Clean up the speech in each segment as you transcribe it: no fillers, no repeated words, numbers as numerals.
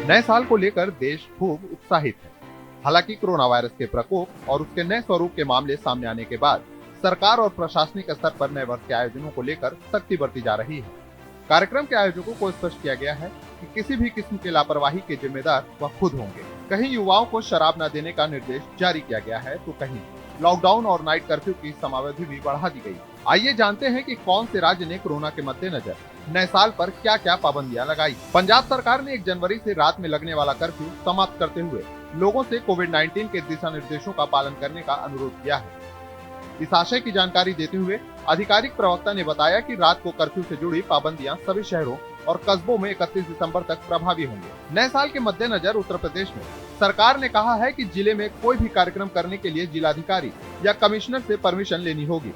नए साल को लेकर देश खूब उत्साहित है। हालांकि कोरोना वायरस के प्रकोप और उसके नए स्वरूप के मामले सामने आने के बाद सरकार और प्रशासनिक स्तर पर नए वर्ष के आयोजनों को लेकर सख्ती बरती जा रही है। कार्यक्रम के आयोजकों को स्पष्ट किया गया है कि किसी भी किस्म की लापरवाही के जिम्मेदार वह खुद होंगे। कहीं युवाओं को शराब न देने का निर्देश जारी किया गया है, तो कहीं लॉकडाउन और नाइट कर्फ्यू की समयावधि भी बढ़ा दी गई। आइए जानते हैं कि कौन से राज्य ने कोरोना के मद्देनजर नए साल पर क्या क्या पाबंदियां लगाई। पंजाब सरकार ने 1 जनवरी से रात में लगने वाला कर्फ्यू समाप्त करते हुए लोगों से कोविड-19 के दिशा निर्देशों का पालन करने का अनुरोध किया है। इस आशय की जानकारी देते हुए आधिकारिक प्रवक्ता ने बताया कि रात को कर्फ्यू से जुड़ी पाबंदियां सभी शहरों और कस्बों में 31 दिसंबर तक प्रभावी होंगे। नए साल के मद्देनजर उत्तर प्रदेश में सरकार ने कहा है कि जिले में कोई भी कार्यक्रम करने के लिए जिलाधिकारी या कमिश्नर से परमिशन लेनी होगी।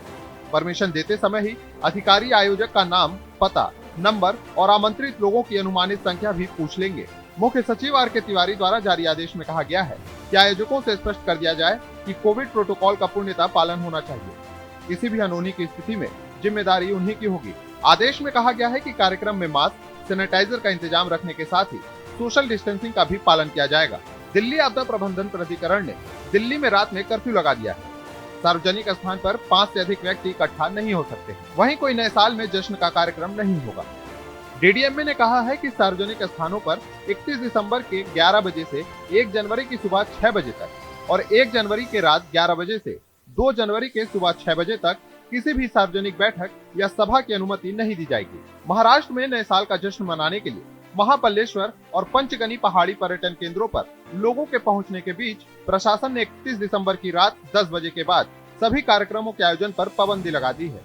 परमिशन देते समय ही अधिकारी आयोजक का नाम, पता, नंबर और आमंत्रित लोगों की अनुमानित संख्या भी पूछ लेंगे। मुख्य सचिव आर के तिवारी द्वारा जारी आदेश में कहा गया है कि आयोजकों से स्पष्ट कर दिया जाए कि कोविड प्रोटोकॉल का पूर्णतः पालन होना चाहिए। किसी भी अनहोनी की स्थिति में जिम्मेदारी उन्हीं की होगी। आदेश में कहा गया है कि कार्यक्रम में मास्क, सैनिटाइजर का इंतजाम रखने के साथ ही सोशल डिस्टेंसिंग का भी पालन किया जाएगा। दिल्ली आपदा प्रबंधन प्राधिकरण ने दिल्ली में रात में कर्फ्यू लगा दिया है। सार्वजनिक स्थान पर 5 से अधिक व्यक्ति इकट्ठा नहीं हो सकते। वहीं कोई नए साल में जश्न का कार्यक्रम नहीं होगा। डीडीएमए ने कहा है कि सार्वजनिक स्थानों पर 31 दिसंबर के 11 बजे से 1 जनवरी की सुबह 6 बजे तक और 1 जनवरी के रात 11 बजे से 2 जनवरी के सुबह 6 बजे तक किसी भी सार्वजनिक बैठक या सभा की अनुमति नहीं दी जाएगी। महाराष्ट्र में नए साल का जश्न मनाने के लिए महाबलेश्वर और पंचगनी पहाड़ी पर्यटन केंद्रों पर लोगों के पहुंचने के बीच प्रशासन ने 31 दिसंबर की रात 10 बजे के बाद सभी कार्यक्रमों के आयोजन पर पाबंदी लगा दी है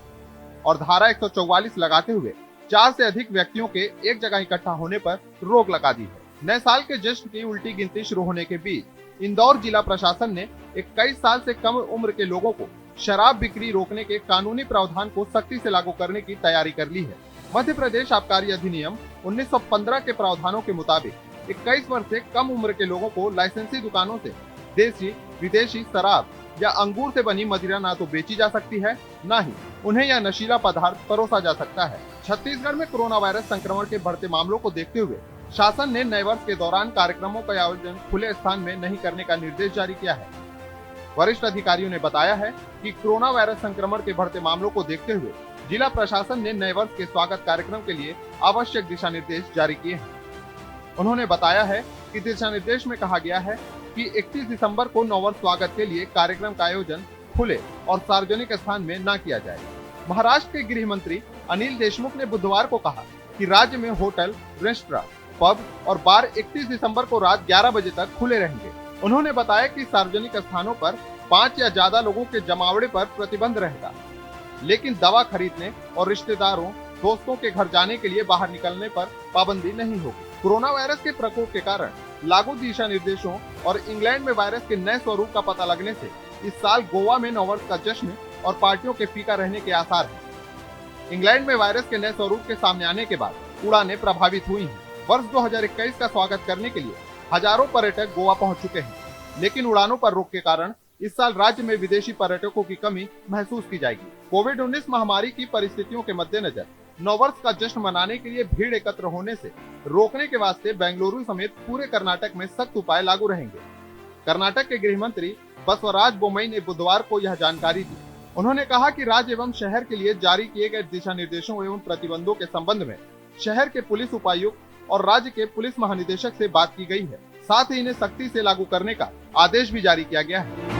और धारा 144 लगाते हुए 4 से अधिक व्यक्तियों के एक जगह इकट्ठा होने पर रोक लगा दी है। नए साल के जश्न की उल्टी गिनती शुरू होने के बीच इंदौर जिला प्रशासन ने 21 साल से कम उम्र के लोगों को शराब बिक्री रोकने के कानूनी प्रावधान को सख्ती से लागू करने की तैयारी कर ली है। मध्य प्रदेश आबकारी अधिनियम 1915 के प्रावधानों के मुताबिक 21 वर्ष से कम उम्र के लोगों को लाइसेंसी दुकानों से देसी विदेशी शराब या अंगूर से बनी मदिरा ना तो बेची जा सकती है, न ही उन्हें यह नशीला पदार्थ परोसा जा सकता है। छत्तीसगढ़ में कोरोना वायरस संक्रमण के बढ़ते मामलों को देखते हुए शासन ने नए वर्ष के दौरान कार्यक्रमों का आयोजन खुले स्थान में नहीं करने का निर्देश जारी किया है। वरिष्ठ अधिकारियों ने बताया है कि कोरोना वायरस संक्रमण के बढ़ते मामलों को देखते हुए जिला प्रशासन ने नए वर्ष के स्वागत कार्यक्रम के लिए आवश्यक दिशा निर्देश जारी किए हैं। उन्होंने बताया है कि दिशा निर्देश में कहा गया है कि 31 दिसंबर को नववर्ष स्वागत के लिए कार्यक्रम का आयोजन खुले और सार्वजनिक स्थान में न किया जाए। महाराष्ट्र के गृह मंत्री अनिल देशमुख ने बुधवार को कहा कि राज्य में होटल, रेस्टोरेंट, पब और बार 31 दिसंबर को रात 11 बजे तक खुले रहेंगे। उन्होंने बताया कि सार्वजनिक स्थानों पर 5 या ज्यादा लोगों के जमावड़े पर प्रतिबंध रहेगा, लेकिन दवा खरीदने और रिश्तेदारों, दोस्तों के घर जाने के लिए बाहर निकलने पर पाबंदी नहीं होगी। कोरोना वायरस के प्रकोप के कारण लागू दिशा निर्देशों और इंग्लैंड में वायरस के नए स्वरूप का पता लगने से इस साल गोवा में नववर्ष का जश्न और पार्टियों के फीका रहने के आसार हैं। इंग्लैंड में वायरस के नए स्वरूप के सामने आने के बाद उड़ानें प्रभावित हुई हैं। वर्ष 2021 का स्वागत करने के लिए हजारों पर्यटक गोवा पहुंच चुके हैं, लेकिन उड़ानों पर रोक के कारण इस साल राज्य में विदेशी पर्यटकों की कमी महसूस की जाएगी। कोविड-19 महामारी की परिस्थितियों के मद्देनजर नववर्ष का जश्न मनाने के लिए भीड़ एकत्र होने से रोकने के वास्ते बेंगलुरु समेत पूरे कर्नाटक में सख्त उपाय लागू रहेंगे। कर्नाटक के गृह मंत्री बसवराज बोम्मई ने बुधवार को यह जानकारी दी। उन्होंने कहा कि राज्य एवं शहर के लिए जारी किए गए दिशा निर्देशों एवं प्रतिबंधों के संबंध में शहर के पुलिस उपायुक्त और राज्य के पुलिस महानिदेशक से बात की गई है। साथ ही इन्हें सख्ती से लागू करने का आदेश भी जारी किया गया है।